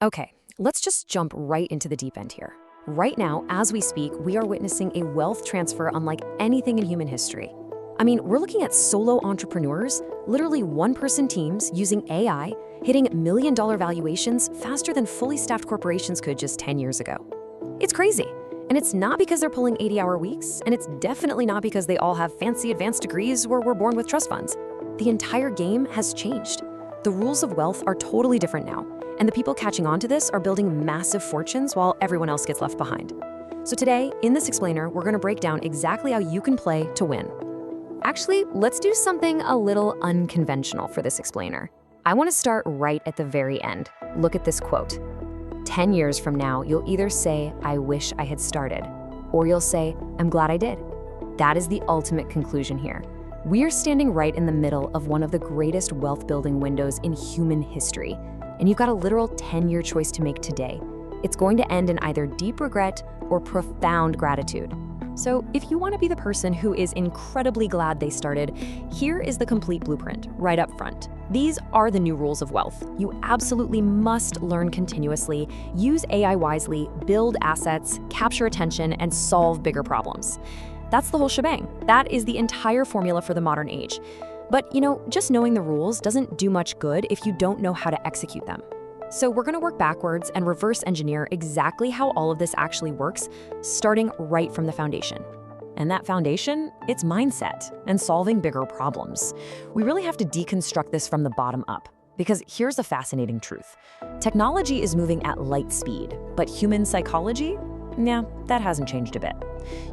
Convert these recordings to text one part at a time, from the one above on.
Okay, let's just jump right into the deep end here. Right now, as we speak, we are witnessing a wealth transfer unlike anything in human history. I mean, we're looking at solo entrepreneurs, literally one-person teams using AI, hitting million-dollar valuations faster than fully staffed corporations could just 10 years ago. It's crazy. And it's not because they're pulling 80-hour weeks, and it's definitely not because they all have fancy advanced degrees or were born with trust funds. The entire game has changed. The rules of wealth are totally different now, and the people catching on to this are building massive fortunes while everyone else gets left behind. So today, in this explainer, we're gonna break down exactly how you can play to win. Actually, let's do something a little unconventional for this explainer. I wanna start right at the very end. Look at this quote. 10 years from now, you'll either say, I wish I had started, or you'll say, I'm glad I did. That is the ultimate conclusion here. We are standing right in the middle of one of the greatest wealth-building windows in human history, and you've got a literal 10-year choice to make today. It's going to end in either deep regret or profound gratitude. So if you want to be the person who is incredibly glad they started, here is the complete blueprint right up front. These are the new rules of wealth. You absolutely must learn continuously, use AI wisely, build assets, capture attention, and solve bigger problems. That's the whole shebang. That is the entire formula for the modern age. But, just knowing the rules doesn't do much good if you don't know how to execute them. So we're gonna work backwards and reverse engineer exactly how all of this actually works, starting right from the foundation. And that foundation, it's mindset and solving bigger problems. We really have to deconstruct this from the bottom up. Because here's a fascinating truth. Technology is moving at light speed, but human psychology? Nah, that hasn't changed a bit.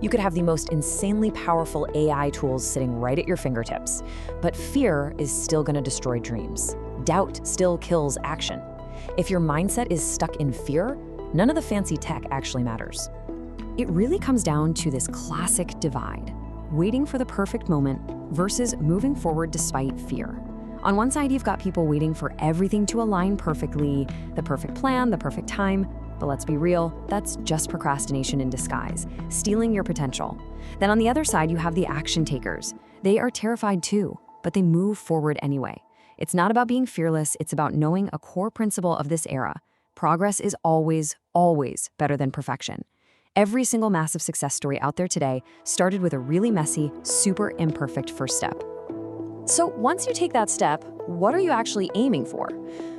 You could have the most insanely powerful AI tools sitting right at your fingertips, but fear is still gonna destroy dreams. Doubt still kills action. If your mindset is stuck in fear, none of the fancy tech actually matters. It really comes down to this classic divide, waiting for the perfect moment versus moving forward despite fear. On one side, you've got people waiting for everything to align perfectly, the perfect plan, the perfect time. But let's be real, that's just procrastination in disguise, stealing your potential. Then on the other side, you have the action takers. They are terrified too, but they move forward anyway. It's not about being fearless, it's about knowing a core principle of this era. Progress is always, always better than perfection. Every single massive success story out there today started with a really messy, super imperfect first step. So once you take that step, what are you actually aiming for?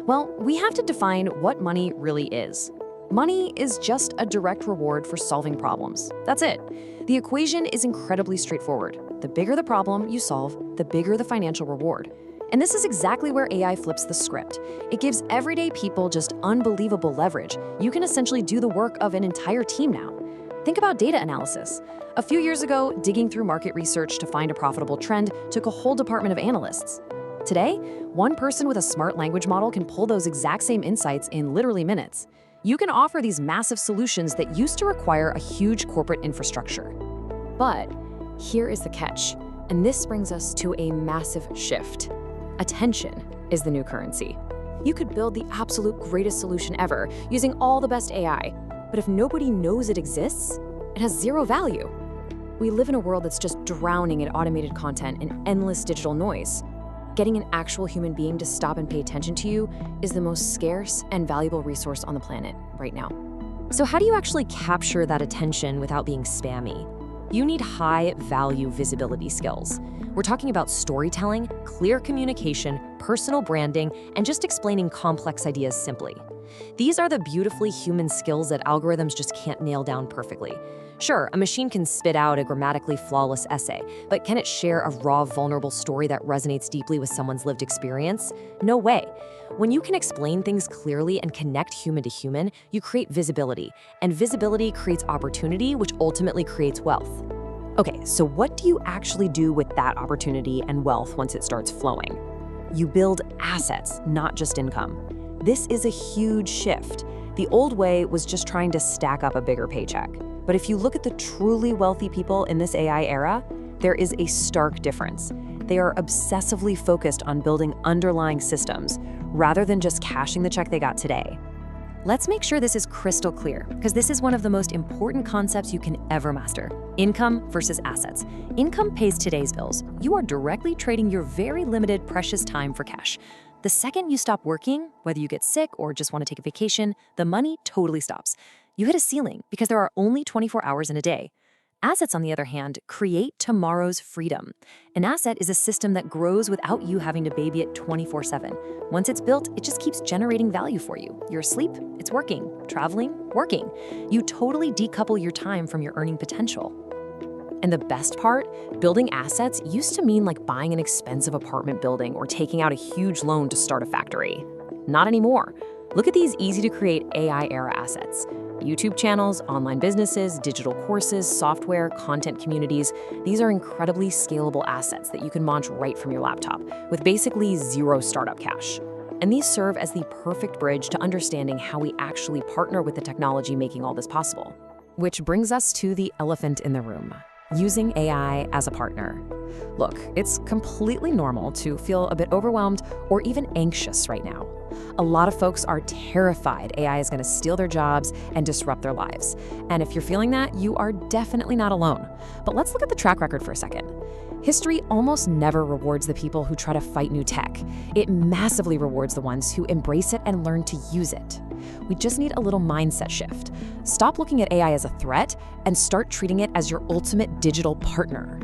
Well, we have to define what money really is. Money is just a direct reward for solving problems. That's it. The equation is incredibly straightforward. The bigger the problem you solve, the bigger the financial reward. And this is exactly where AI flips the script. It gives everyday people just unbelievable leverage. You can essentially do the work of an entire team now. Think about data analysis. A few years ago, digging through market research to find a profitable trend took a whole department of analysts. Today, one person with a smart language model can pull those exact same insights in literally minutes. You can offer these massive solutions that used to require a huge corporate infrastructure. But here is the catch, and this brings us to a massive shift. Attention is the new currency. You could build the absolute greatest solution ever using all the best AI, but if nobody knows it exists, it has zero value. We live in a world that's just drowning in automated content and endless digital noise. Getting an actual human being to stop and pay attention to you is the most scarce and valuable resource on the planet right now. So how do you actually capture that attention without being spammy? You need high-value visibility skills. We're talking about storytelling, clear communication, personal branding, and just explaining complex ideas simply. These are the beautifully human skills that algorithms just can't nail down perfectly. Sure, a machine can spit out a grammatically flawless essay, but can it share a raw, vulnerable story that resonates deeply with someone's lived experience? No way. When you can explain things clearly and connect human to human, you create visibility, and visibility creates opportunity, which ultimately creates wealth. Okay, so what do you actually do with that opportunity and wealth once it starts flowing? You build assets, not just income. This is a huge shift. The old way was just trying to stack up a bigger paycheck. But if you look at the truly wealthy people in this AI era, there is a stark difference. They are obsessively focused on building underlying systems rather than just cashing the check they got today. Let's make sure this is crystal clear, because this is one of the most important concepts you can ever master. Income versus assets. Income pays today's bills. You are directly trading your very limited, precious time for cash. The second you stop working, whether you get sick or just want to take a vacation, the money totally stops. You hit a ceiling because there are only 24 hours in a day. Assets, on the other hand, create tomorrow's freedom. An asset is a system that grows without you having to baby it 24/7. Once it's built, it just keeps generating value for you. You're asleep, it's working. Traveling, working. You totally decouple your time from your earning potential. And the best part, building assets used to mean like buying an expensive apartment building or taking out a huge loan to start a factory. Not anymore. Look at these easy-to-create AI-era assets. YouTube channels, online businesses, digital courses, software, content communities. These are incredibly scalable assets that you can launch right from your laptop with basically zero startup cash. And these serve as the perfect bridge to understanding how we actually partner with the technology making all this possible. Which brings us to the elephant in the room. Using AI as a partner. Look, it's completely normal to feel a bit overwhelmed or even anxious right now. A lot of folks are terrified AI is going to steal their jobs and disrupt their lives. And if you're feeling that, you are definitely not alone. But let's look at the track record for a second. History almost never rewards the people who try to fight new tech. It massively rewards the ones who embrace it and learn to use it. We just need a little mindset shift. Stop looking at AI as a threat and start treating it as your ultimate digital partner.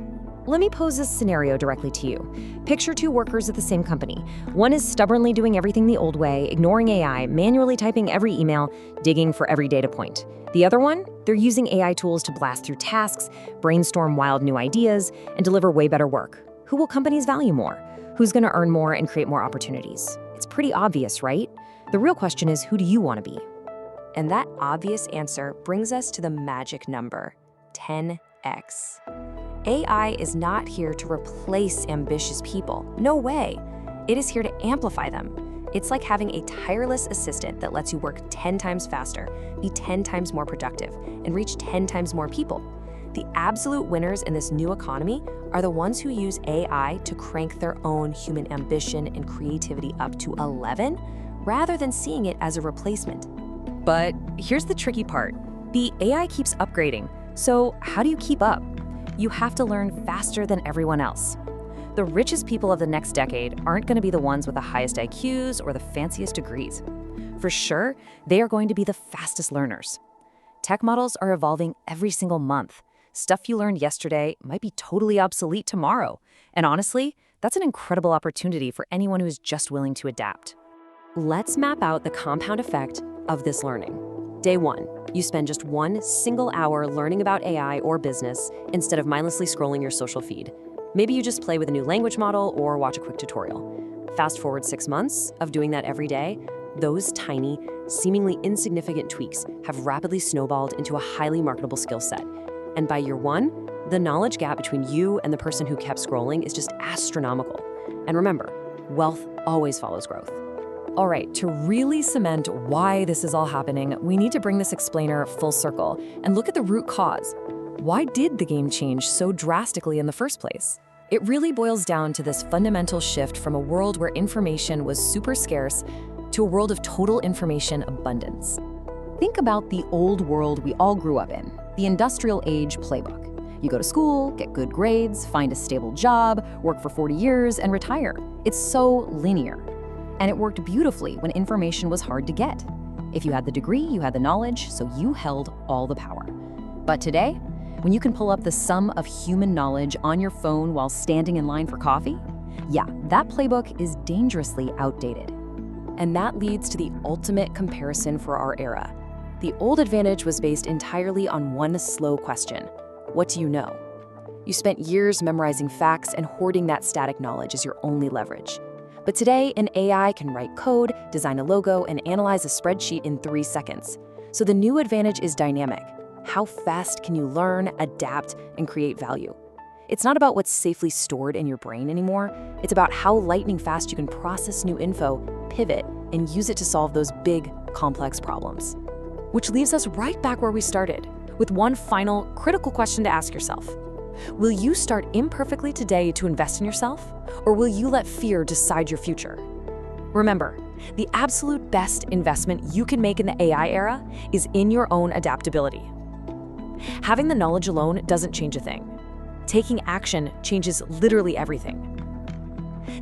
Let me pose this scenario directly to you. Picture two workers at the same company. One is stubbornly doing everything the old way, ignoring AI, manually typing every email, digging for every data point. The other one, they're using AI tools to blast through tasks, brainstorm wild new ideas, and deliver way better work. Who will companies value more? Who's going to earn more and create more opportunities? It's pretty obvious, right? The real question is, who do you want to be? And that obvious answer brings us to the magic number, 10x. AI is not here to replace ambitious people. No way. It is here to amplify them. It's like having a tireless assistant that lets you work 10 times faster, be 10 times more productive, and reach 10 times more people. The absolute winners in this new economy are the ones who use AI to crank their own human ambition and creativity up to 11, rather than seeing it as a replacement. But here's the tricky part. The AI keeps upgrading, so how do you keep up? You have to learn faster than everyone else. The richest people of the next decade aren't going to be the ones with the highest IQs or the fanciest degrees. For sure, they are going to be the fastest learners. Tech models are evolving every single month. Stuff you learned yesterday might be totally obsolete tomorrow. And honestly, that's an incredible opportunity for anyone who is just willing to adapt. Let's map out the compound effect of this learning. Day 1, you spend just 1 single hour learning about AI or business instead of mindlessly scrolling your social feed. Maybe you just play with a new language model or watch a quick tutorial. Fast forward 6 months of doing that every day, those tiny, seemingly insignificant tweaks have rapidly snowballed into a highly marketable skill set. And by year 1, the knowledge gap between you and the person who kept scrolling is just astronomical. And remember, wealth always follows growth. All right, to really cement why this is all happening, we need to bring this explainer full circle and look at the root cause. Why did the game change so drastically in the first place? It really boils down to this fundamental shift from a world where information was super scarce to a world of total information abundance. Think about the old world we all grew up in, the industrial age playbook. You go to school, get good grades, find a stable job, work for 40 years, and retire. It's so linear. And it worked beautifully when information was hard to get. If you had the degree, you had the knowledge, so you held all the power. But today, when you can pull up the sum of human knowledge on your phone while standing in line for coffee, yeah, that playbook is dangerously outdated. And that leads to the ultimate comparison for our era. The old advantage was based entirely on one slow question. What do you know? You spent years memorizing facts and hoarding that static knowledge as your only leverage. But today, an AI can write code, design a logo, and analyze a spreadsheet in 3 seconds. So the new advantage is dynamic. How fast can you learn, adapt, and create value? It's not about what's safely stored in your brain anymore. It's about how lightning fast you can process new info, pivot, and use it to solve those big, complex problems. Which leaves us right back where we started, with one final, critical question to ask yourself. Will you start imperfectly today to invest in yourself, or will you let fear decide your future? Remember, the absolute best investment you can make in the AI era is in your own adaptability. Having the knowledge alone doesn't change a thing. Taking action changes literally everything.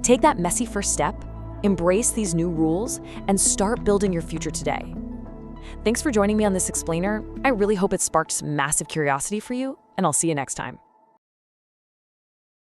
Take that messy first step, Embrace these new rules and start building your future today. Thanks for joining me on this explainer. I really hope it sparked some massive curiosity for you, and I'll see you next time.